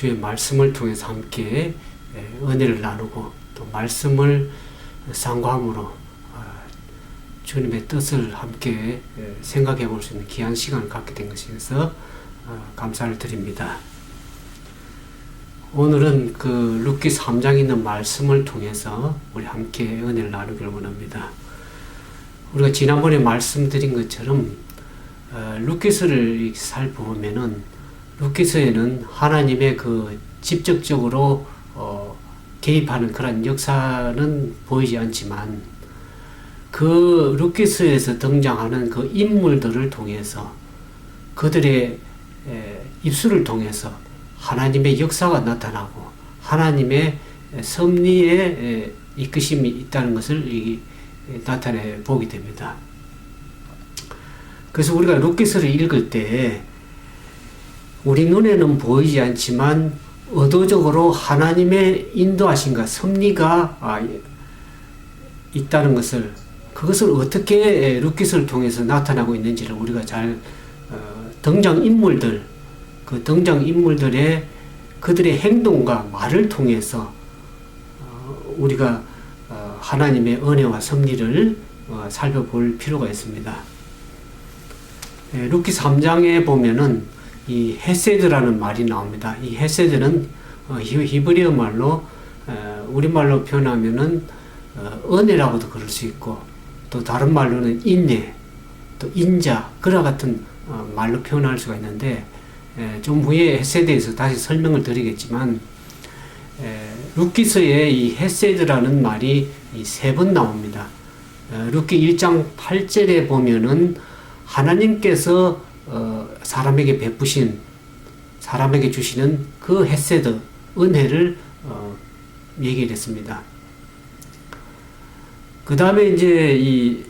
주의 말씀을 통해서 함께 은혜를 나누고 또 말씀을 상고함으로 주님의 뜻을 함께 생각해 볼 수 있는 귀한 시간을 갖게 된 것에서 감사를 드립니다. 오늘은 그 룻기 3장에 있는 말씀을 통해서 우리 함께 은혜를 나누기를 원합니다. 우리가 지난번에 말씀드린 것처럼 룻기서를 살펴보면은 룻기서에는 하나님의 그 직접적으로 개입하는 그런 역사는 보이지 않지만 그 룻기서에서 등장하는 그 인물들을 통해서 그들의 입술을 통해서 하나님의 역사가 나타나고 하나님의 섭리의 이끄심이 있다는 것을 나타내 보게 됩니다. 그래서 우리가 룻기서를 읽을 때 우리 눈에는 보이지 않지만 의도적으로 하나님의 인도하심과 섭리가 있다는 것을, 그것을 어떻게 룻기서를 통해서 나타나고 있는지를 우리가 잘 등장인물들, 그 등장인물들의 그들의 행동과 말을 통해서 우리가 하나님의 은혜와 섭리를 살펴볼 필요가 있습니다. 룻기 3장에 보면은 이 헤세드라는 말이 나옵니다. 이 헤세드는 히브리어 말로 우리말로 표현하면은 은혜라고도 그럴 수 있고 또 다른 말로는 인내, 또 인자, 그와 같은 말로 표현할 수가 있는데 좀 후에 헤세드에서 다시 설명을 드리겠지만 룻기서에 이 헤세드라는 말이 3번 나옵니다. 룻기 1장 8절에 보면은 하나님께서 사람에게 베푸신, 사람에게 주시는 그 헤세드, 은혜를 얘기를 했습니다. 그 다음에 이제 이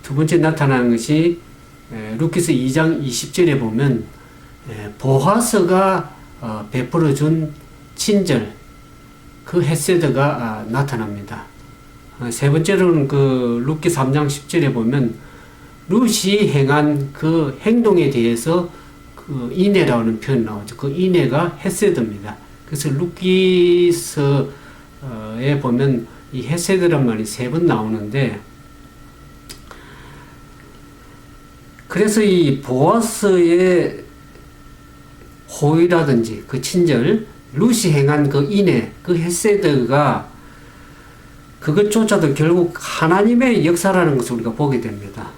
두 번째 나타나는 것이 룻기서 2장 20절에 보면 보아스가 베풀어준 친절, 그 헤세드가 나타납니다. 세 번째로는 그 룻기 3장 10절에 보면 룻이 행한 그 행동에 대해서 그 인애라는 표현이 나오죠. 그 인애가 헤세드입니다. 그래서 룻기서에 보면 이 헤세드란 말이 3번 나오는데, 그래서 이 보아스의 호의라든지 그 친절, 룻이 행한 그 인애, 그 헤세드가 그것조차도 결국 하나님의 역사라는 것을 우리가 보게 됩니다.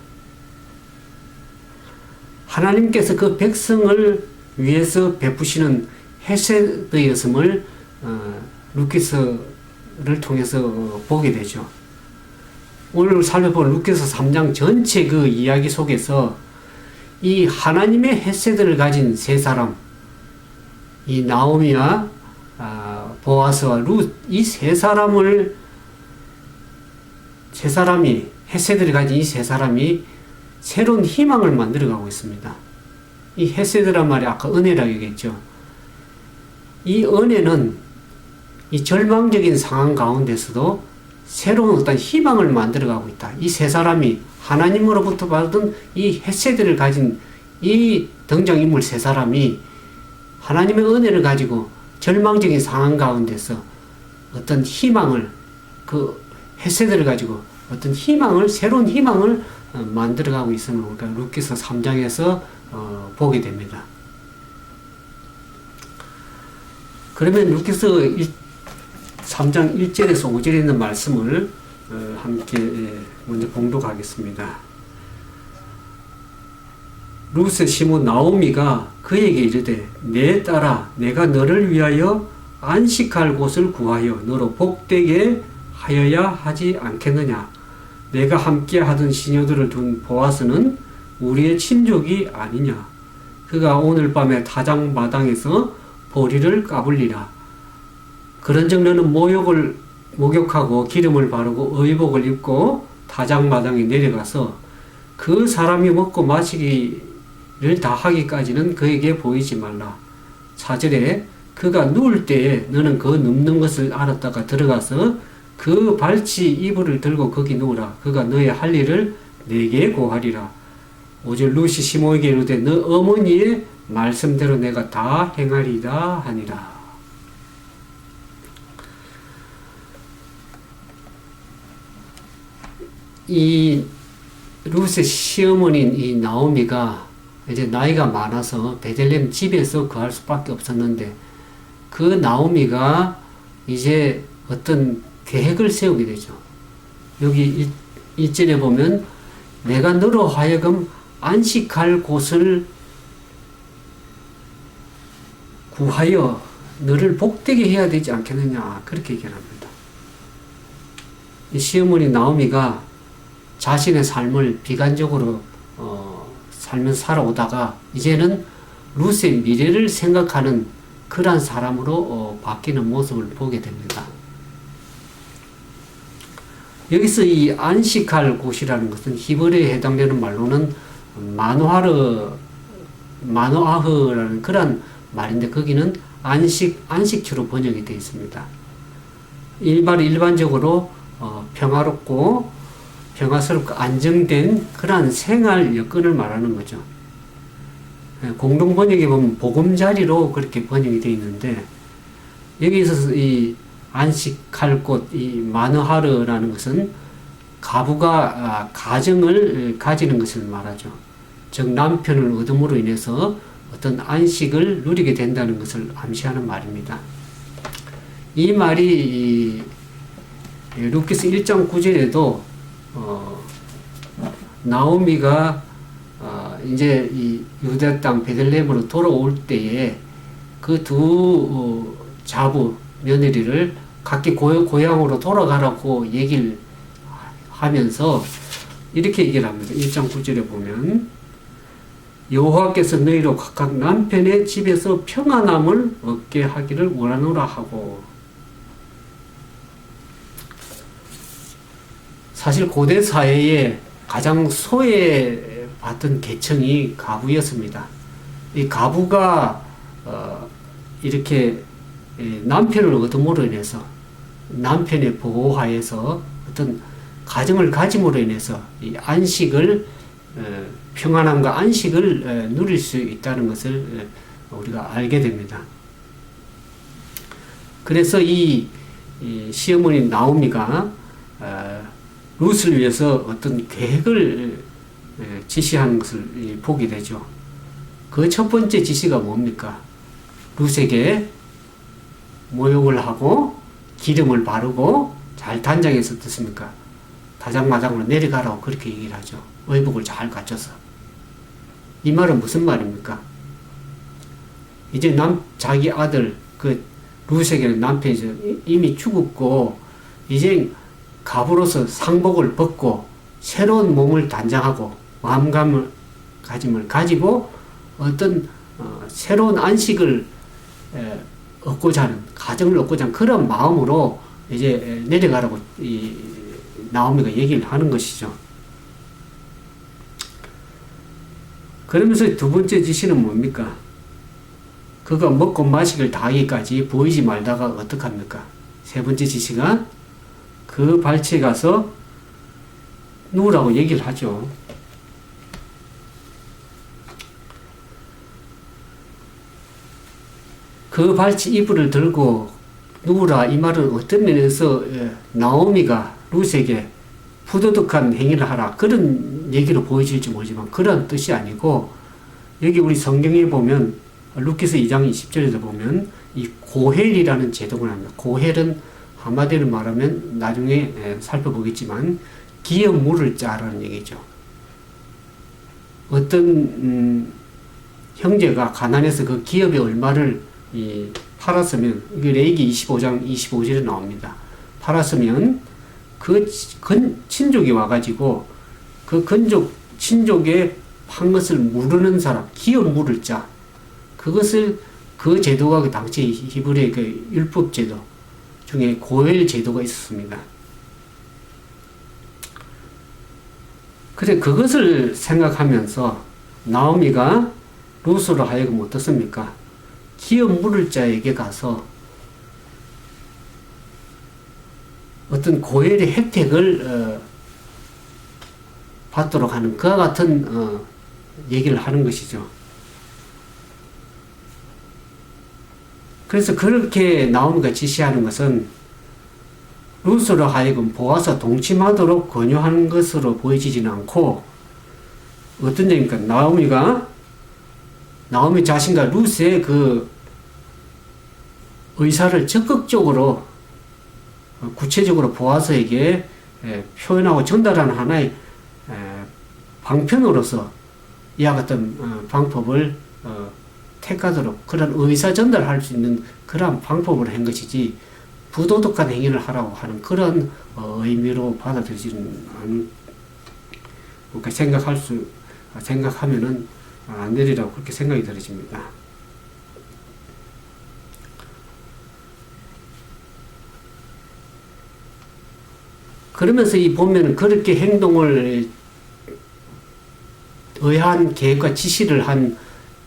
하나님께서 그 백성을 위해서 베푸시는 헤세드였음을 룻기서를 통해서 보게 되죠. 오늘 살펴볼 룻기서 3장 전체 그 이야기 속에서 이 하나님의 헤세드를 가진 세 사람, 이 나오미와 보아스와 룻, 이 세 사람이 헤세드를 가진 이 세 사람이 새로운 희망을 만들어가고 있습니다. 이 헤세드란 말이 아까 은혜라고 얘기했죠. 이 은혜는 이 절망적인 상황 가운데서도 새로운 어떤 희망을 만들어가고 있다. 이 세 사람이 하나님으로부터 받은 이 헤세드를 가진 이 등장인물 세 사람이 하나님의 은혜를 가지고 절망적인 상황 가운데서 어떤 희망을, 그 헤세드를 가지고 어떤 희망을, 새로운 희망을 만들어가고 있음을 우리가 룻기서 3장에서 보게 됩니다. 그러면 룻기서 3장 1절에서 5절에 있는 말씀을 함께 먼저 봉독하겠습니다. 룻의 시모 나오미가 그에게 이르되 내 딸아 내가 너를 위하여 안식할 곳을 구하여 너로 복되게 하여야 하지 않겠느냐. 내가 함께 하던 시녀들을 둔 보아스는 우리의 친족이 아니냐. 그가 오늘 밤에 타작 마당에서 보리를 까불리라. 그런즉 너는 목욕하고 기름을 바르고 의복을 입고 타작 마당에 내려가서 그 사람이 먹고 마시기를 다 하기까지는 그에게 보이지 말라. 4절에 그가 누울 때에 너는 그 눕는 것을 알았다가 들어가서 그 발치 이불을 들고 거기 누우라. 그가 너의 할 일을 내게 고하리라. 5절 룻이 시므에게 이르되 너 어머니의 말씀대로 내가 다 행하리다 하니라. 이 룻의 시어머니인 이 나오미가 이제 나이가 많아서 베들레헴 집에서 거할 수밖에 없었는데, 그 나오미가 이제 어떤 계획을 세우게 되죠. 여기 1절에 보면 내가 너로 하여금 안식할 곳을 구하여 너를 복되게 해야 되지 않겠느냐, 그렇게 얘기를 합니다. 이 시어머니 나오미가 자신의 삶을 비관적으로 살면서 살아오다가 이제는 룻의 미래를 생각하는 그러한 사람으로 바뀌는 모습을 보게 됩니다. 여기서 이 안식할 곳이라는 것은 히브리어에 해당되는 말로는 마노아흐라는 그런 말인데, 거기는 안식처로 번역이 되어 있습니다. 일반적으로 평화롭고 평화스럽고 안정된 그러한 생활 여건을 말하는 거죠. 공동 번역에 보면 보금자리로 그렇게 번역이 되어 있는데, 여기 있어서 이 안식할 곳, 이 마느하르라는 것은 가부가 가정을 가지는 것을 말하죠. 즉 남편을 얻음으로 인해서 어떤 안식을 누리게 된다는 것을 암시하는 말입니다. 이 말이 룻기서 1장 9절에도 나오미가 이제 이 유다 땅 베들레헴으로 돌아올 때에 그 두 자부 며느리를 각기 고향으로 돌아가라고 얘기를 하면서 이렇게 얘기를 합니다. 1장 9절에 보면 여호와께서 너희로 각각 남편의 집에서 평안함을 얻게 하기를 원하노라 하고, 사실 고대 사회에 가장 소외받던 계층이 가부였습니다. 이 가부가 이렇게 남편을 얻음으로 인해서, 남편의 보호하에서 어떤 가정을 가짐으로 인해서 이 안식을, 평안함과 안식을 누릴 수 있다는 것을 우리가 알게 됩니다. 그래서 이 시어머니 나오미가 룻을 위해서 어떤 계획을 지시하는 것을 보게 되죠. 그 첫 번째 지시가 뭡니까? 룻에게 모욕을 하고 기름을 바르고 잘 단장해서 어떻습니까? 다장마장으로 내려가라고 그렇게 얘기를 하죠. 의복을 잘 갖춰서. 이 말은 무슨 말입니까? 이제 자기 아들 룻에게는 남편이 이미 죽었고 이제 가부로서 상복을 벗고 새로운 몸을 단장하고 마음가짐을 가지고 어떤 새로운 안식을 얻고자 하는, 가정을 얻고자 하는 그런 마음으로 이제 내려가라고 이 나오미가 얘기를 하는 것이죠. 그러면서 두 번째 지시는 뭡니까? 그가 먹고 마시길 다 하기까지 보이지 말다가 어떡합니까? 세 번째 지시가 그 발치에 가서 누우라고 얘기를 하죠. 그 발치 이불을 들고 누우라, 이 말은 어떤 면에서 나오미가 룻에게 부도덕한 행위를 하라, 그런 얘기로 보여질지 모르지만 그런 뜻이 아니고, 여기 우리 성경에 보면 룻기서 2장 20절에도 보면 이 고헬이라는 제도가 나옵니다. 고헬은 한마디로 말하면 나중에 살펴보겠지만 기업 물을 짜라는 얘기죠. 어떤 형제가 가난해서 그 기업의 얼마를 팔았으면, 이게 레위기 25장 25절에 나옵니다. 팔았으면 그 친족이 와가지고 그 친족에 판 것을 무르는 사람, 기업 물을 짜. 그 제도가 그 당시 히브리의 그 율법 제도 중에 고엘 제도가 있었습니다. 그래, 그것을 생각하면서 나오미가 룻으로 하여금 어떻습니까? 기업 물을 자에게 가서 어떤 고엘의 혜택을 받도록 하는 그와 같은 얘기를 하는 것이죠. 그래서 그렇게 나오미가 지시하는 것은 룻으로 하여금 보아서 동침하도록 권유하는 것으로 보여지지는 않고, 어떤 점입니까? 나오미 자신과 룻의 그 의사를 적극적으로 구체적으로 보아서에게 표현하고 전달하는 하나의 방편으로서 이와 같은 방법을 택하도록 그런 의사 전달할 수 있는 그러한 방법을 한 것이지, 부도덕한 행위를 하라고 하는 그런 의미로 받아들이지는 않을, 그러니까 생각하면은 안 되리라고 그렇게 생각이 들어집니다. 그러면서 이 보면은 그렇게 행동을 의한 계획과 지시를 한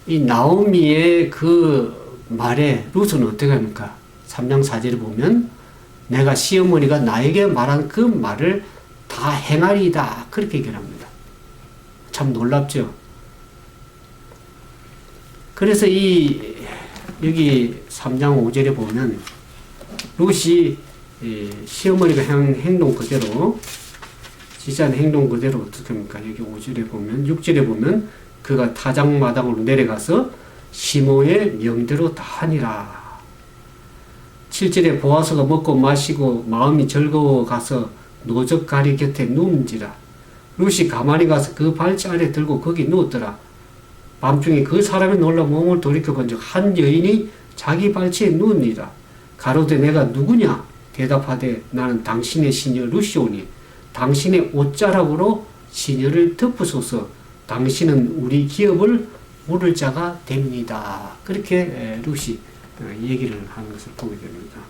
이 나오미의 그 말에 룻은 어떻게 합니까? 3장 4절에 보면 내가 시어머니가 나에게 말한 그 말을 다 행하리이다. 그렇게 얘기를 합니다. 참 놀랍죠? 그래서 여기 3장 5절에 보면 룻이 시어머니가 한 행동 그대로, 지시한 행동 그대로 어떻게 합니까? 여기 5절에 보면, 6절에 보면 그가 타작마당으로 내려가서 시모의 명대로 다 하니라. 7절에 보아스가 먹고 마시고 마음이 즐거워 가서 노적가리 곁에 누운지라. 룻이 가만히 가서 그 발치 아래 들고 거기 누웠더라. 밤중에 그 사람이 놀라 몸을 돌이켜 본즉 한 여인이 자기 발치에 누우니라. 가로되 내가 누구냐? 대답하되 나는 당신의 시녀 룻이오니 당신의 옷자락으로 시녀를 덮으소서. 당신은 우리 기업을 물을 자가 됩니다. 그렇게 룻이 얘기를 하는 것을 보게 됩니다.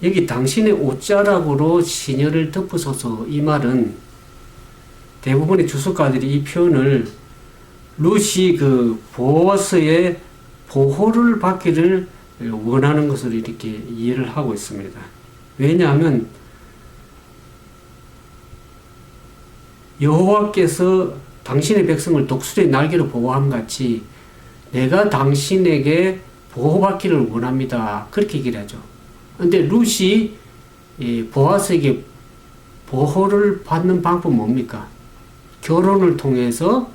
여기 당신의 옷자락으로 시녀를 덮으소서, 이 말은 대부분의 주석가들이 이 표현을 룻이 그 보아스의 보호를 받기를 원하는 것으로 이렇게 이해를 하고 있습니다. 왜냐하면 여호와께서 당신의 백성을 독수리의 날개로 보호함 같이 내가 당신에게 보호받기를 원합니다. 그렇게 얘기를 하죠. 근데 룻이 보아스에게 보호를 받는 방법은 뭡니까? 결혼을 통해서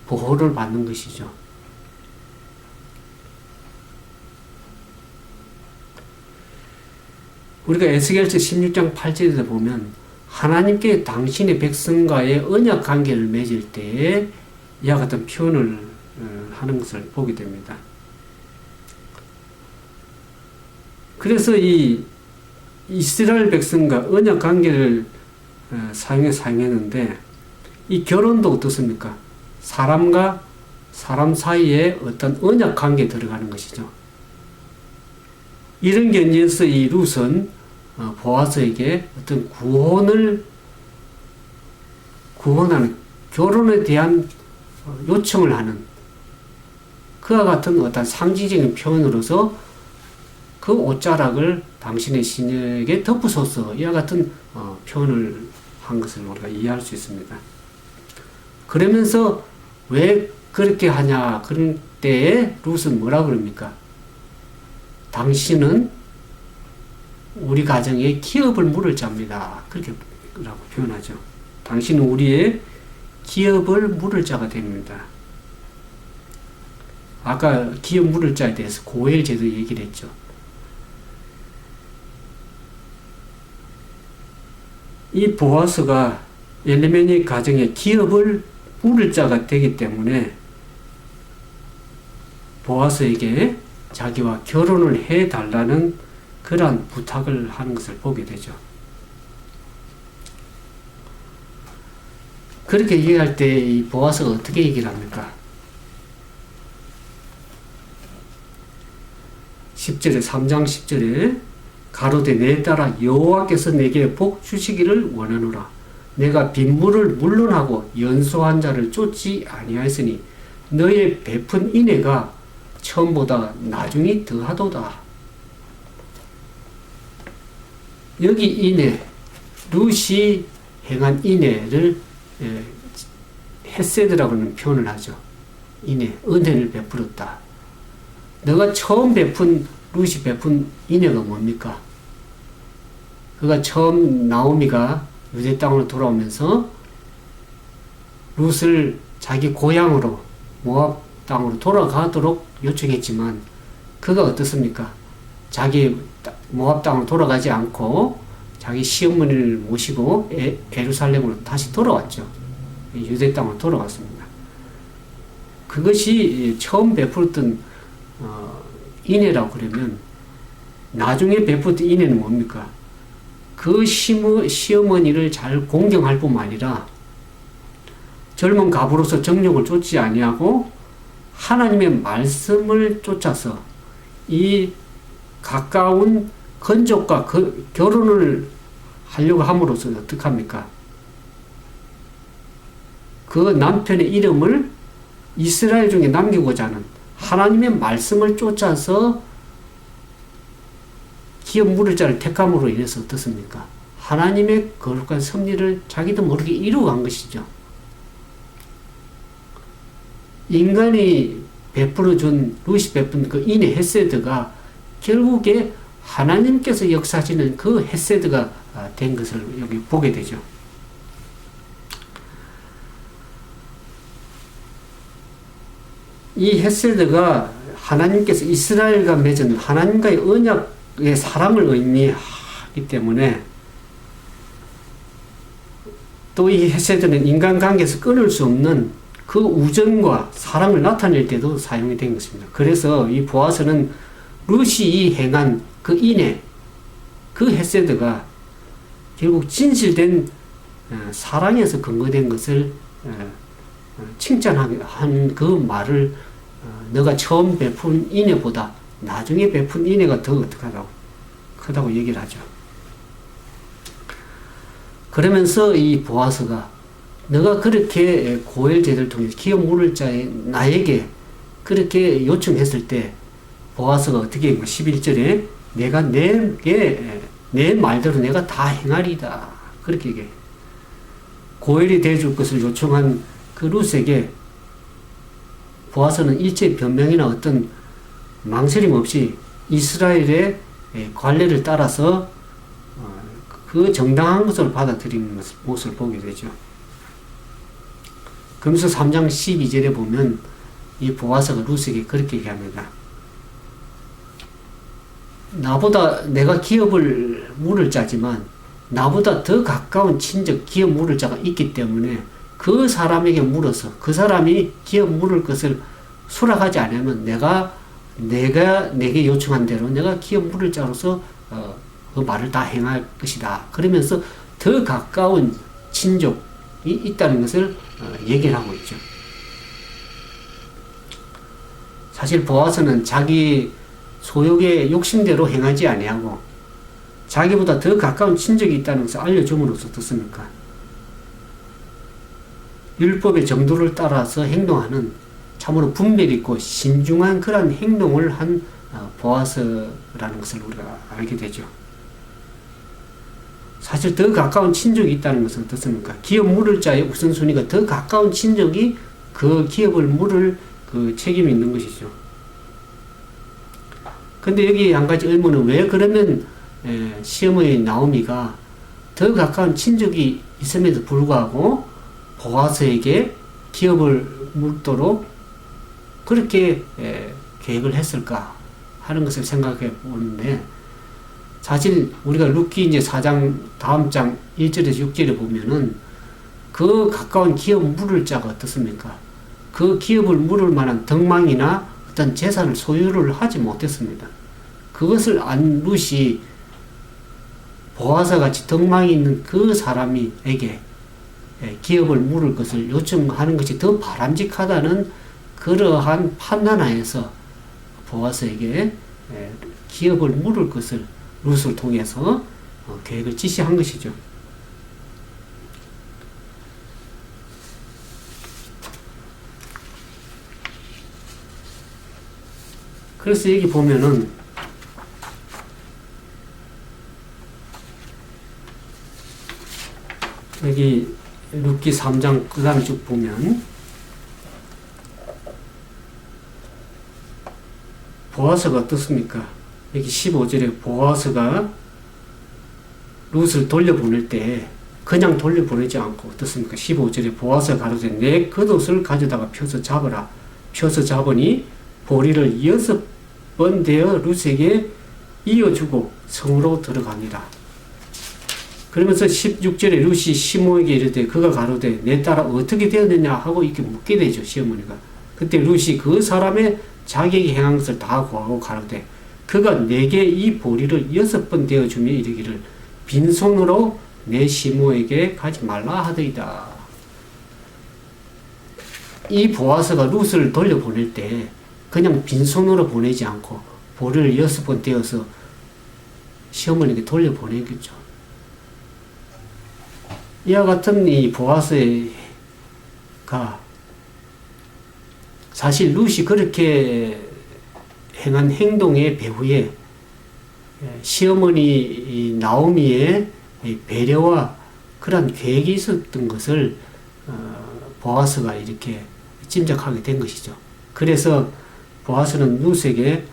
보호를 받는 것이죠. 우리가 에스겔서 16장 8절에서 보면 하나님께 당신의 백성과의 언약 관계를 맺을 때에 이와 같은 표현을 하는 것을 보게 됩니다. 그래서 이 이스라엘 백성과 언약 관계를 사용했는데, 이 결혼도 어떻습니까? 사람과 사람 사이에 어떤 언약 관계에 들어가는 것이죠. 이런 견지에서 이 룻은 보아스에게 어떤 구원하는, 결혼에 대한 요청을 하는 그와 같은 어떤 상징적인 표현으로서 그 옷자락을 당신의 시녀에게 덮으소서, 이와 같은 표현을 한 것을 우리가 이해할 수 있습니다. 그러면서 왜 그렇게 하냐, 그런 때에 룻은 뭐라 그럽니까? 당신은 우리 가정의 기업을 물을 자입니다. 그렇게 라고 표현하죠. 당신은 우리의 기업을 물을 자가 됩니다. 아까 기업 물을 자에 대해서 고엘 제도 얘기를 했죠. 이 보아스가 엘리멜렉 가정의 기업을 물을 자가 되기 때문에 보아스에게 자기와 결혼을 해달라는 그러한 부탁을 하는 것을 보게 되죠. 그렇게 얘기할 때 이 보아스가 어떻게 얘기를 합니까? 10절에 3장 10절에 가로되 내 딸아 여호와께서 내게 복 주시기를 원하노라. 내가 빈물을 물론하고 연소한 자를 쫓지 아니하였으니 너의 베푼 인애가 처음보다 나중이 더하도다. 여기 인애, 룻이 행한 인애를 헤세드라고는 표현을 하죠. 인애, 은혜를 베풀었다. 너가 처음 룻이 베푼 인애가 뭡니까? 그가 처음 나오미가 유대 땅으로 돌아오면서 룻을 자기 고향으로 모압 땅으로 돌아가도록 요청했지만 그가 어떻습니까? 자기 모압 땅으로 돌아가지 않고 자기 시어머니를 모시고 예루살렘으로 다시 돌아왔죠. 유대 땅으로 돌아왔습니다. 그것이 처음 베풀었던 인애라고 그러면 나중에 베풀었던 인애는 뭡니까? 그 시어머니를 잘 공경할 뿐만 아니라 젊은 가부로서 정욕을 쫓지 아니하고 하나님의 말씀을 쫓아서 이 가까운 건족과 결혼을 하려고 함으로써 어떻게 합니까? 그 남편의 이름을 이스라엘 중에 남기고자 하는 하나님의 말씀을 쫓아서 기업 물을 자를 택함으로 인해서 어떻습니까? 하나님의 거룩한 섭리를 자기도 모르게 이루어간 것이죠. 인간이 룻이 베푼 그 인의 헤세드가 결국에 하나님께서 역사하시는 그 헤세드가 된 것을 여기 보게 되죠. 이 헤세드가 하나님께서 이스라엘과 맺은 하나님과의 언약의 사랑을 의미하기 때문에 또 이 헤세드는 인간관계에서 끊을 수 없는 그 우정과 사랑을 나타낼 때도 사용이 된 것입니다. 그래서 이 보아스는 룻이 행한 그 인애, 그 헤세드가 결국 진실된 사랑에서 근거된 것을 칭찬한 그 말을 너가 처음 베푼 인애보다 나중에 베푼 인애가 더 크다고 얘기를 하죠. 그러면서 이 보아스가 너가 그렇게 고엘 제도를 통해서 기업 물을 자에 나에게 그렇게 요청했을 때 보아스가 어떻게 11절에 내가 내 말대로 내가 다 행하리다 그렇게 얘기해. 고엘이 대줄 것을 요청한 그 룻에게 보아스는 일체 변명이나 어떤 망설임 없이 이스라엘의 관례를 따라서 그 정당한 것을 받아들이는 모습을 보게 되죠. 그러면서 3장 12절에 보면 이 보아스가 룻에게 그렇게 얘기합니다. 나보다 내가 기업을 물을 자지만 나보다 더 가까운 친척 기업 물을 자가 있기 때문에 그 사람에게 물어서 그 사람이 기업 물을 것을 수락하지 않으면 내가 내게 요청한 대로 내가 기업 물을 자로서 그 말을 다 행할 것이다. 그러면서 더 가까운 친족이 있다는 것을 얘기를 하고 있죠. 사실 보아스는 자기 소욕의 욕심대로 행하지 아니하고 자기보다 더 가까운 친족이 있다는 것을 알려줌으로써 어떻습니까? 율법의 정도를 따라서 행동하는 참으로 분별 있고 신중한 그런 행동을 한 보아스라는 것을 우리가 알게 되죠. 사실 더 가까운 친족이 있다는 것은 어떻습니까? 기업 물을 자의 우선순위가 더 가까운 친족이 그 기업을 물을 그 책임이 있는 것이죠. 근데 여기 한 가지 의문은 왜 그러면 시어머니 나오미가 더 가까운 친족이 있음에도 불구하고 보아스에게 기업을 물도록 그렇게 계획을 했을까 하는 것을 생각해 보는데 사실 우리가 룻기 이제 4장 다음 장 1절에서 6절에 보면은 그 가까운 기업 물을 자가 어떻습니까? 그 기업을 물을 만한 덕망이나 어떤 재산을 소유를 하지 못했습니다. 그것을 안 룻이 보아스 같이 덕망이 있는 그 사람에게 기업을 물을 것을 요청하는 것이 더 바람직하다는 그러한 판단하에서 보아스에게 기업을 물을 것을 룻을 통해서 계획을 지시한 것이죠. 그래서 여기 보면은 여기 룻기 3장 그 다음 쭉 보면 보아스가 어떻습니까? 여기 15절에 보아스가 룻을 돌려보낼 때 그냥 돌려보내지 않고 어떻습니까? 15절에 보아스가 가로되 내 겉옷을 가져다가 펴서 잡으라. 펴서 잡으니 보리를 6번 되어 룻에게 이어주고 성으로 들어가니라. 그러면서 16절에 룻이 시므에게 이르되 그가 가로되 내 딸아 어떻게 되었느냐 하고 이렇게 묻게 되죠. 시어머니가. 그때 룻이 그 사람의 자기에게 행한 것을 다 고하고 가로되 그가 내게 이 보리를 6번 되어주며 이르기를 빈손으로 내 시므에게 가지 말라 하더이다. 이 보아스가 룻을 돌려보낼 때 그냥 빈손으로 보내지 않고 보리를 6번 되어서 시어머니에게 돌려보내겠죠. 이와 같은 이 보아스가 사실 룻이 그렇게 행한 행동의 배후에 시어머니 나오미의 배려와 그런 계획이 있었던 것을 보아스가 이렇게 짐작하게 된 것이죠. 그래서 보아스는 룻에게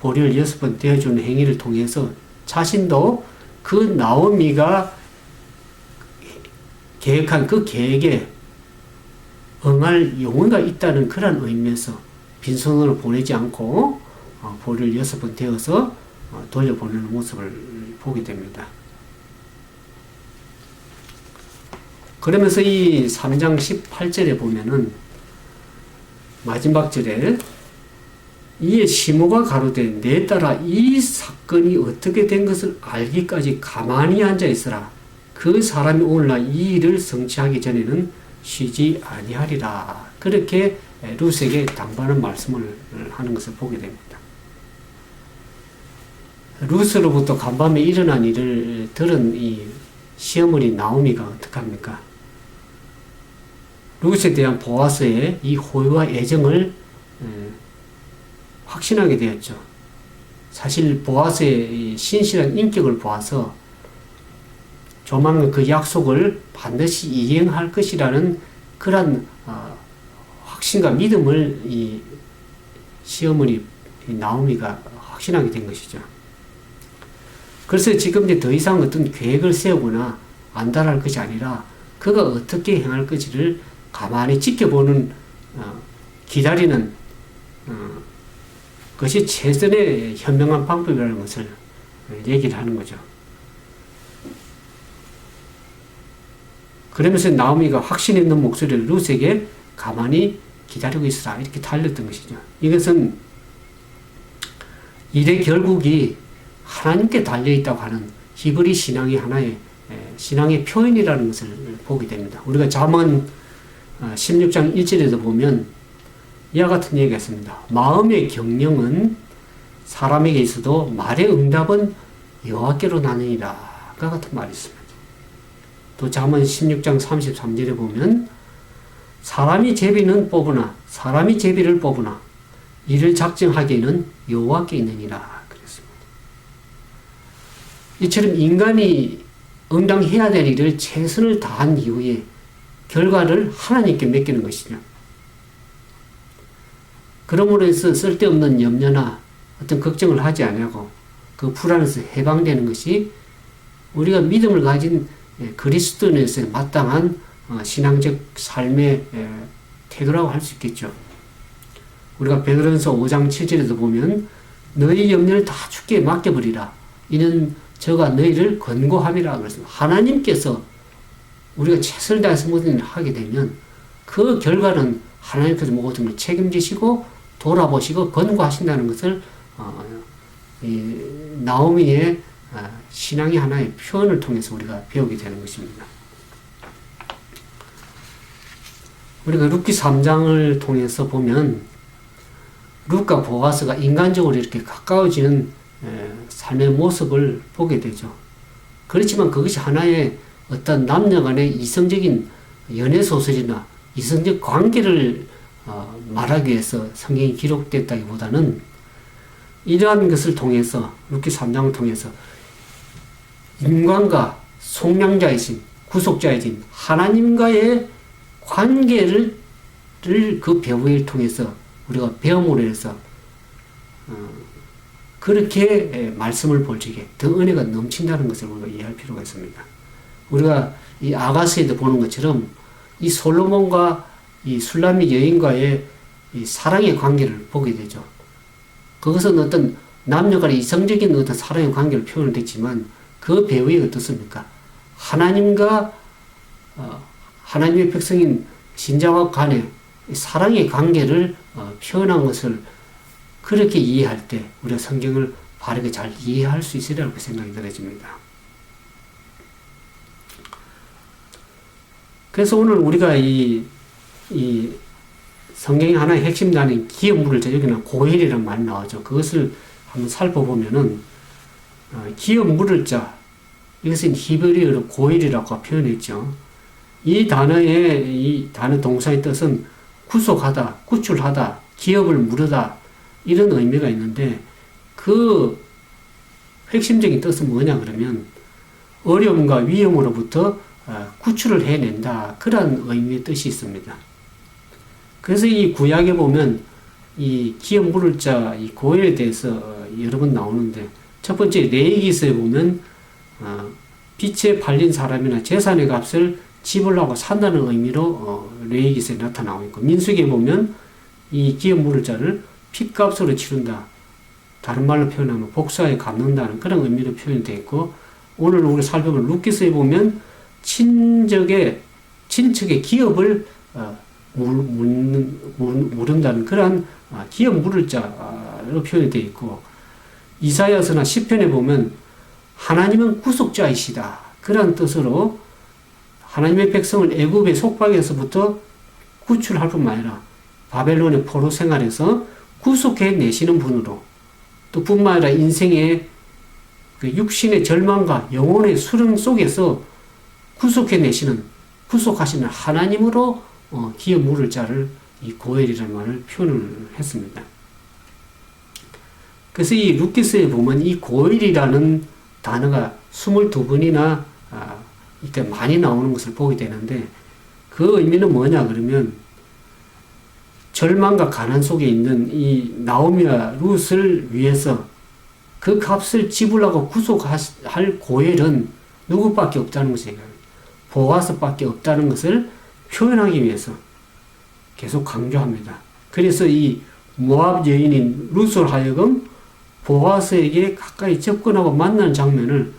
보리를 6번 되어주는 행위를 통해서 자신도 그 나오미가 계획한 그 계획에 응할 용의가 있다는 그런 의미에서 빈손으로 보내지 않고 보리를 6번 되어서 돌려보내는 모습을 보게 됩니다. 그러면서 이 3장 18절에 보면은 마지막 절에 이에 시므가 가로되 내 딸아 이 사건이 어떻게 된 것을 알기까지 가만히 앉아 있으라. 그 사람이 오늘날 이 일을 성취하기 전에는 쉬지 아니하리라. 그렇게 룻에게 당부하는 말씀을 하는 것을 보게 됩니다. 룻으로부터 간밤에 일어난 일을 들은 이 시어머니 나오미가 어떡합니까? 룻에 대한 보아스의 이 호의와 애정을 확신하게 되었죠. 사실 보아스의 신실한 인격을 보아서 조만간 그 약속을 반드시 이행할 것이라는 그런 확신과 믿음을 이 시어머니 나오미가 확신하게 된 것이죠. 그래서 지금 이제 더 이상 어떤 계획을 세우거나 안달할 것이 아니라 그가 어떻게 행할 것을 가만히 지켜보는 기다리는 것이 최선의 현명한 방법이라는 것을 얘기를 하는 거죠. 그러면서 나오미가 확신 있는 목소리를 룻에게 가만히 기다리고 있으라 이렇게 달렸던 것이죠. 이것은 일의 결국이 하나님께 달려있다고 하는 히브리 신앙의 하나의 신앙의 표현이라는 것을 보게 됩니다. 우리가 잠언 16장 1절에도 보면 이와 같은 얘기가 있습니다. 마음의 경영은 사람에게 있어도 말의 응답은 여호와께로 나느니라. 그 같은 말이 있습니다. 또 잠언 16장 33절에 보면 사람이 제비는 뽑으나 사람이 제비를 뽑으나 이를 작정하기에는 여호와께 있느니라 그랬습니다. 이처럼 인간이 응당해야 될 일을 최선을 다한 이후에 결과를 하나님께 맡기는 것이죠. 그러므로 해서 쓸데없는 염려나 어떤 걱정을 하지 아니하고 그 불안에서 해방되는 것이 우리가 믿음을 가진 그리스도인에서 마땅한 신앙적 삶의 태도라고 할 수 있겠죠. 우리가 베드로전서 5장 7절에도 보면 너희 염려를 다 주께 맡겨버리라. 이는 저가 너희를 권고함이라 그랬습니다. 하나님께서 우리가 최선을 다해서 모든 일을 하게 되면 그 결과는 하나님께서 모든 걸 책임지시고 돌아보시고 권고하신다는 것을 나오미의 신앙의 하나의 표현을 통해서 우리가 배우게 되는 것입니다. 우리가 룻기 3장을 통해서 보면 룻과 보아스가 인간적으로 이렇게 가까워지는 삶의 모습을 보게 되죠. 그렇지만 그것이 하나의 어떤 남녀 간의 이성적인 연애소설이나 이성적 관계를 말하기 위해서 성경이 기록됐다기보다는 이러한 것을 통해서 룻기 3장을 통해서 인간과 속량자이신 구속자이신 하나님과의 관계를 그 배우를 통해서 우리가 배움으로 해서 그렇게 말씀을 볼 적에 더 은혜가 넘친다는 것을 우리가 이해할 필요가 있습니다. 우리가 이 아가서에도 보는 것처럼 이 솔로몬과 이 술람미 여인과의 이 사랑의 관계를 보게 되죠. 그것은 어떤 남녀간의 이성적인 어떤 사랑의 관계를 표현됐지만 그 배후에 어떻습니까? 하나님과 하나님의 백성인 신자와 간의 사랑의 관계를 표현한 것을 그렇게 이해할 때 우리가 성경을 바르게 잘 이해할 수 있으리라고 생각이 들어집니다. 그래서 오늘 우리가 이 성경의 하나의 핵심 단어인 기업물을 여기는 고엘이라는 말이 나오죠. 그것을 한번 살펴보면은 기업물을 자 이것은 히브리어로 고엘이라고 표현했죠. 이 단어 동사의 뜻은 구속하다, 구출하다, 기업을 물으다 이런 의미가 있는데 그 핵심적인 뜻은 뭐냐 그러면 어려움과 위험으로부터 구출을 해낸다 그런 의미의 뜻이 있습니다. 그래서 이 구약에 보면 이 기업 물을 자 이 고엘에 대해서 여러 번 나오는데 첫 번째 레위기서에 보면 빛에 팔린 사람이나 재산의 값을 지불하고 산다는 의미로 레위기서에 나타나고 있고 민수기에 보면 이 기업 물을 자를 핏값으로 치른다. 다른 말로 표현하면 복사에 갚는다는 그런 의미로 표현되어 있고 오늘 우리 살펴볼 룻기서에 보면 친척의 기업을 물은다는 그러한 기업 물을 자로 표현이 되어 있고 이사야서나 시편에 보면 하나님은 구속자이시다. 그런 뜻으로 하나님의 백성을 애굽의 속박에서부터 구출할 뿐만 아니라 바벨론의 포로 생활에서 구속해 내시는 분으로 또 뿐만 아니라 인생의 그 육신의 절망과 영혼의 수렁 속에서 구속해 내시는 구속하시는 하나님으로 기업 물을 자를 이 고엘이라는 말을 표현을 했습니다. 그래서 이 룻기서에 보면 이 고엘이라는 단어가 22번이나 이때 많이 나오는 것을 보게 되는데 그 의미는 뭐냐 그러면 절망과 가난 속에 있는 이 나오미와 룻을 위해서 그 값을 지불하고 구속할 고엘은 누구밖에 없다는 것이에요. 보아스밖에 없다는 것을 표현하기 위해서 계속 강조합니다. 그래서 이 모압 여인인 룻을 하여금 보아스에게 가까이 접근하고 만나는 장면을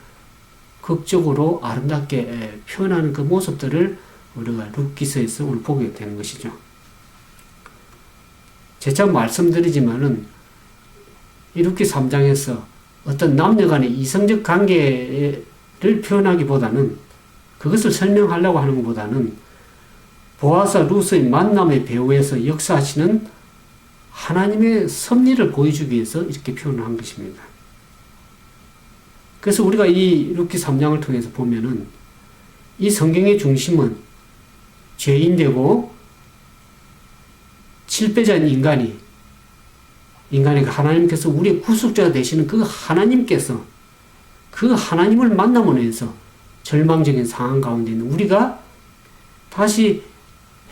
극적으로 아름답게 표현하는 그 모습들을 우리가 룻기서에서 오늘 보게 되는 것이죠. 재차 말씀드리지만은 이 룻기 3장에서 어떤 남녀 간의 이성적 관계를 표현하기보다는 그것을 설명하려고 하는 것보다는 보아스와 룻의 만남의 배후에서 역사하시는 하나님의 섭리를 보여주기 위해서 이렇게 표현을 한 것입니다. 그래서 우리가 이 룻기 3장을 통해서 보면은 이 성경의 중심은 죄인되고 실패자인 인간이 하나님께서 우리의 구속자가 되시는 그 하나님께서 그 하나님을 만남으로 해서 절망적인 상황 가운데 있는 우리가 다시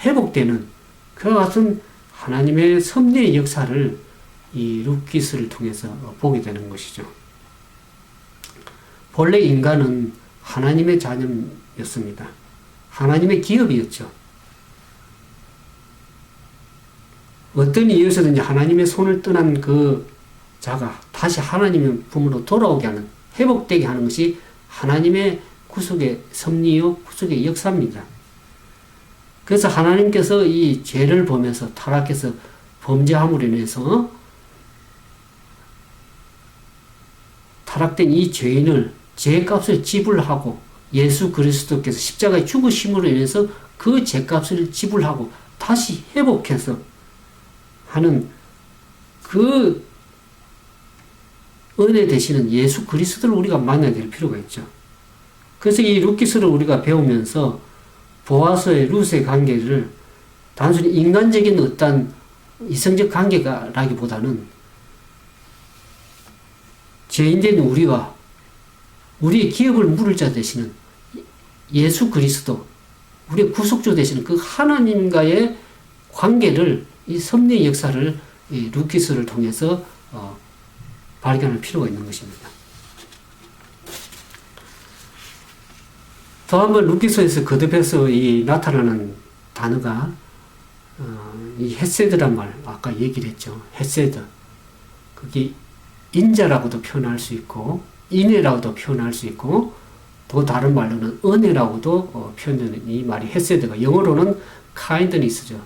회복되는 그와 같은 하나님의 섭리의 역사를 이 룻기서를 통해서 보게 되는 것이죠. 본래 인간은 하나님의 자녀였습니다. 하나님의 기업이었죠. 어떤 이유에서든지 하나님의 손을 떠난 그 자가 다시 하나님의 품으로 돌아오게 하는, 회복되게 하는 것이 하나님의 구속의 섭리요, 구속의 역사입니다. 그래서 하나님께서 이 죄를 보면서 타락해서 범죄함으로 인해서 타락된 이 죄인을 죄값을 지불하고 예수 그리스도께서 십자가에 죽으심으로 인해서 그 죄값을 지불하고 다시 회복해서 하는 그 은혜 되시는 예수 그리스도를 우리가 만나게 될 필요가 있죠. 그래서 이 룻기서를 우리가 배우면서 보아스의 룻의 관계를 단순히 인간적인 어떤 이성적 관계라기보다는 죄인된 우리와 우리의 기업을 물을 자 되시는 예수 그리스도, 우리 구속주 되시는 그 하나님과의 관계를, 이 섭리의 역사를 이 루키스를 통해서 발견할 필요가 있는 것입니다. 더 한번 루키스에서 거듭해서 이 나타나는 단어가 이 헤세드란 말, 아까 얘기를 했죠. 헤세드. 그게 인자라고도 표현할 수 있고, 인애라고도 표현할 수 있고, 또 다른 말로는 은혜라고도 표현되는 이 말이 헤세드가, 영어로는 kindness죠.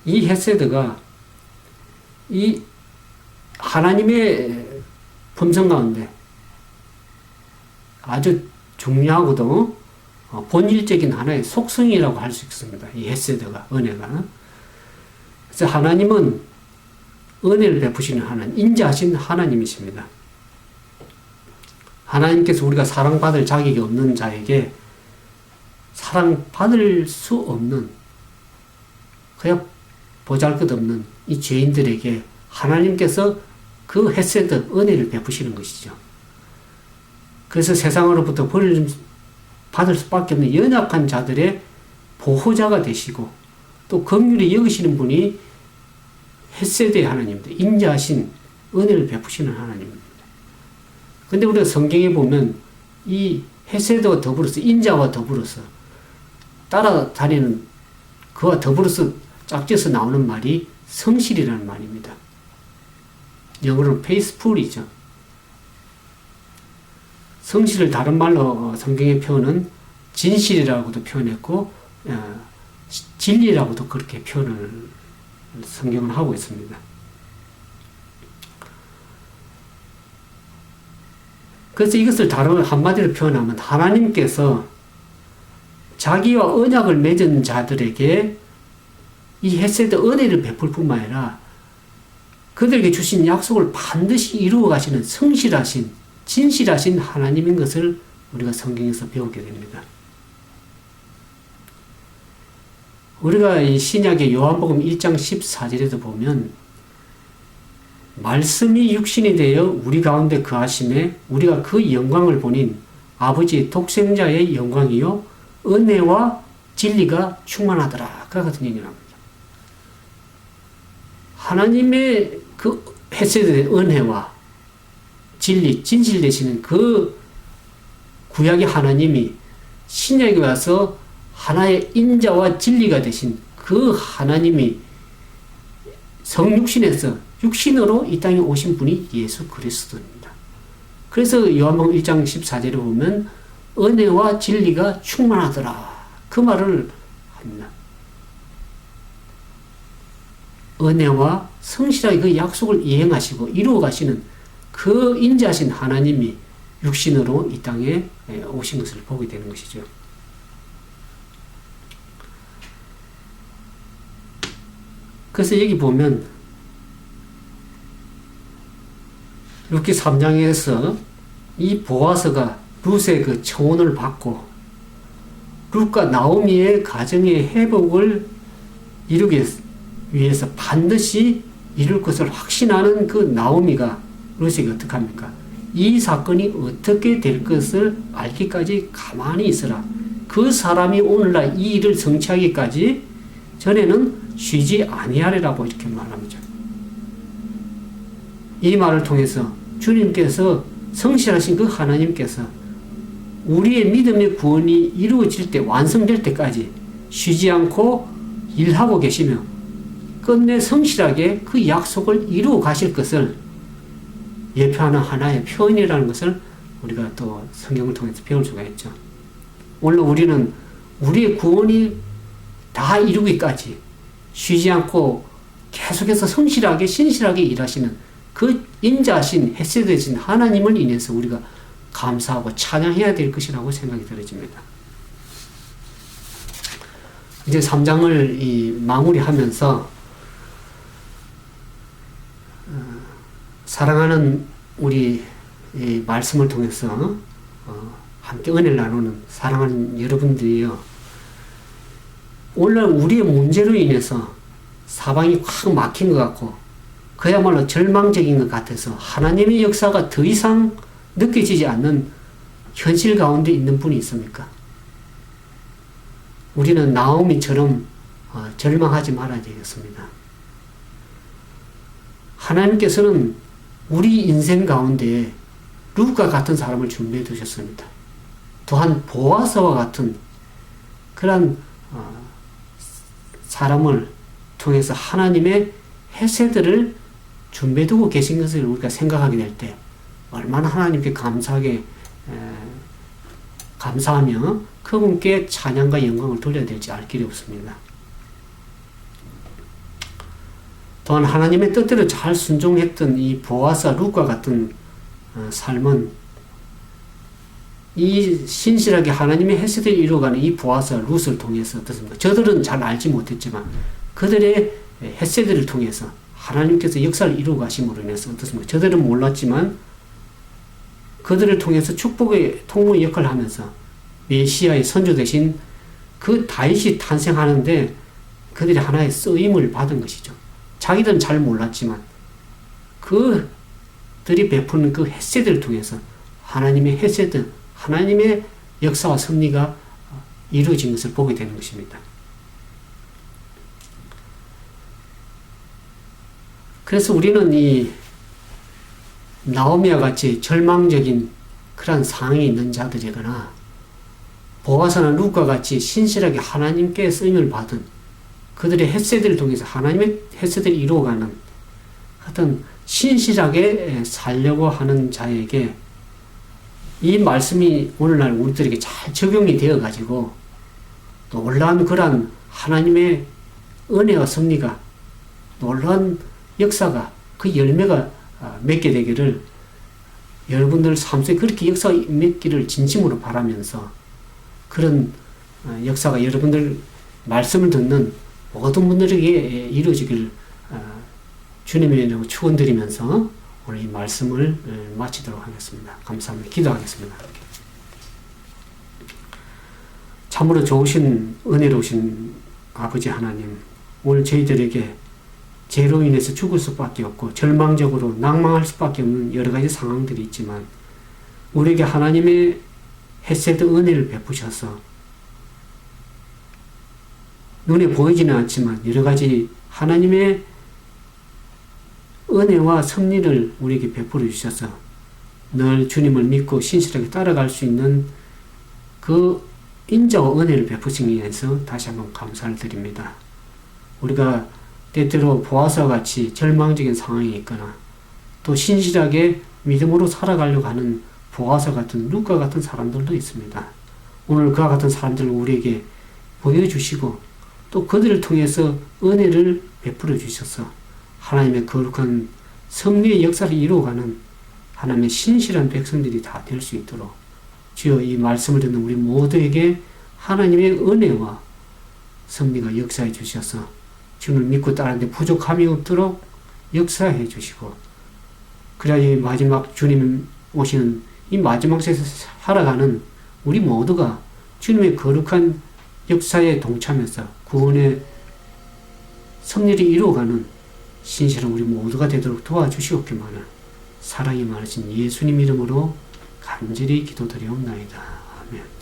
이 헤세드가 이 하나님의 품성 가운데 아주 중요하고도 본질적인 하나의 속성이라고 할 수 있습니다. 이 헤세드가, 은혜가. 그래서 하나님은 은혜를 베푸시는 하나님, 인자하신 하나님이십니다. 하나님께서 우리가 사랑받을 자격이 없는 자에게 사랑받을 수 없는, 그냥 보잘것없는 이 죄인들에게 하나님께서 그 헤세드, 은혜를 베푸시는 것이죠. 그래서 세상으로부터 버림을 받을 수밖에 없는 연약한 자들의 보호자가 되시고, 또 긍휼히 여기시는 분이 헤세드의 하나님입니다. 인자하신 은혜를 베푸시는 하나님입니다. 근데 우리가 성경에 보면 이 헤세드와 더불어서, 인자와 더불어서 따라다니는, 그와 더불어서 짝지어서 나오는 말이 성실이라는 말입니다. 영어로는 faithful이죠. 성실을 다른 말로 성경의 표현은 진실이라고도 표현했고, 진리라고도 그렇게 표현을 성경은 하고 있습니다. 그래서 이것을 다른 한마디로 표현하면 하나님께서 자기와 언약을 맺은 자들에게 이 헤세드 은혜를 베풀 뿐만 아니라 그들에게 주신 약속을 반드시 이루어 가시는 성실하신, 진실하신 하나님인 것을 우리가 성경에서 배우게 됩니다. 우리가 이 신약의 요한복음 1장 14절에도 보면 말씀이 육신이 되어 우리 가운데 거하심에 우리가 그 영광을 보닌 아버지의 독생자의 영광이요 은혜와 진리가 충만하더라. 그 같은 얘기를 합니다. 하나님의 그 헤세드의 은혜와 진리, 진실 되시는 그 구약의 하나님이 신약에 와서 하나의 인자와 진리가 되신 그 하나님이 성육신에서 육신으로 이 땅에 오신 분이 예수 그리스도입니다. 그래서 요한복음 1장 14절에 보면 은혜와 진리가 충만하더라. 그 말을 합니다. 은혜와 성실하게 그 약속을 이행하시고 이루어 가시는 그 인자하신 하나님이 육신으로 이 땅에 오신 것을 보게 되는 것이죠. 그래서 여기 보면 루키 3장에서 이 보아스가 룻의 그 청혼을 받고 룻과 나오미의 가정의 회복을 이루기 위해서 반드시 이룰 것을 확신하는 그 나오미가 룻에게 어떻게 합니까? 이 사건이 어떻게 될 것을 알기까지 가만히 있어라. 그 사람이 오늘날 이 일을 성취하기까지 전에는 쉬지 아니하리라고 이렇게 말합니다. 이 말을 통해서 주님께서 성실하신 그 하나님께서 우리의 믿음의 구원이 이루어질 때, 완성될 때까지 쉬지 않고 일하고 계시며 끝내 성실하게 그 약속을 이루어 가실 것을 예표하는 하나의 표현이라는 것을 우리가 또 성경을 통해서 배울 수가 있죠. 오늘 우리는 우리의 구원이 다 이루기까지 쉬지 않고 계속해서 성실하게 신실하게 일하시는 그 인자하신 헤세드신 하나님을 인해서 우리가 감사하고 찬양해야 될 것이라고 생각이 들어집니다. 이제 3장을 마무리하면서 사랑하는 우리 말씀을 통해서 함께 은혜를 나누는 사랑하는 여러분들이요, 오늘 우리의 문제로 인해서 사방이 확 막힌 것 같고 그야말로 절망적인 것 같아서 하나님의 역사가 더 이상 느껴지지 않는 현실 가운데 있는 분이 있습니까? 우리는 나오미처럼 절망하지 말아야 되겠습니다. 하나님께서는 우리 인생 가운데 룻과 같은 사람을 준비해 두셨습니다. 또한 보아스와 같은 그런 사람을 통해서 하나님의 헤세드를 준비해 두고 계신 것을 우리가 생각하게 될 때 얼마나 하나님께 감사하며 그분께 찬양과 영광을 돌려야 될지 알 길이 없습니다. 또한 하나님의 뜻대로 잘 순종했던 이 보아스와 룻과 같은 삶은 이 신실하게 하나님의 헤세드를 이루어가는 이 보아스와 룻을 통해서 어떻습니까? 저들은 잘 알지 못했지만 그들의 헤세드를 통해서 하나님께서 역사를 이루어 가심으로 인해서 어떻습니까? 저들은 몰랐지만 그들을 통해서 축복의 통로의 역할을 하면서 메시아의 선조 대신 그 다윗이 탄생하는데 그들이 하나의 쓰임을 받은 것이죠. 자기들은 잘 몰랐지만 그들이 베푸는 그 헤세드를 통해서 하나님의 헤세드, 하나님의 역사와 섭리가 이루어진 것을 보게 되는 것입니다. 그래서 우리는 이 나오미와 같이 절망적인 그런 상황에 있는 자들이거나 보아스나 룻과 같이 신실하게 하나님께 쓰임을 받은 그들의 헤세드를 통해서 하나님의 헤세드를 이루어가는 어떤 신실하게 살려고 하는 자에게 이 말씀이 오늘날 우리들에게 잘 적용이 되어 가지고 놀라운 그러한 하나님의 은혜와 섭리가 놀라운 역사가 그 열매가 맺게 되기를 여러분들 삶 속에 그렇게 역사가 맺기를 진심으로 바라면서 그런 역사가 여러분들 말씀을 듣는 모든 분들에게 이루어지길 주님의 이름으로 축원드리면서 오늘 이 말씀을 마치도록 하겠습니다. 감사합니다. 기도하겠습니다. 참으로 좋으신 은혜로우신 아버지 하나님, 오늘 저희들에게 죄로 인해서 죽을 수밖에 없고 절망적으로 낭망할 수밖에 없는 여러 가지 상황들이 있지만 우리에게 하나님의 헤세드 은혜를 베푸셔서 눈에 보이지는 않지만 여러 가지 하나님의 은혜와 섭리를 우리에게 베풀어 주셔서 늘 주님을 믿고 신실하게 따라갈 수 있는 그 인자와 은혜를 베푸시기 위해서 다시 한번 감사를 드립니다. 우리가 때때로 보아스와 같이 절망적인 상황이 있거나 또 신실하게 믿음으로 살아가려고 하는 보아스 같은 룻과 같은 사람들도 있습니다. 오늘 그와 같은 사람들을 우리에게 보여주시고 또 그들을 통해서 은혜를 베풀어 주셔서 하나님의 거룩한 섭리의 역사를 이루어가는 하나님의 신실한 백성들이 다 될 수 있도록 주여 이 말씀을 듣는 우리 모두에게 하나님의 은혜와 섭리가 역사해 주셔서 주님을 믿고 따르는데 부족함이 없도록 역사해 주시고 그래야 이 마지막 주님 오시는 이 마지막 세상에서 살아가는 우리 모두가 주님의 거룩한 역사에 동참해서 구원의 섭리를 이루어가는 신실한 우리 모두가 되도록 도와주시옵기만을 사랑이 많으신 예수님 이름으로 간절히 기도드리옵나이다. 아멘.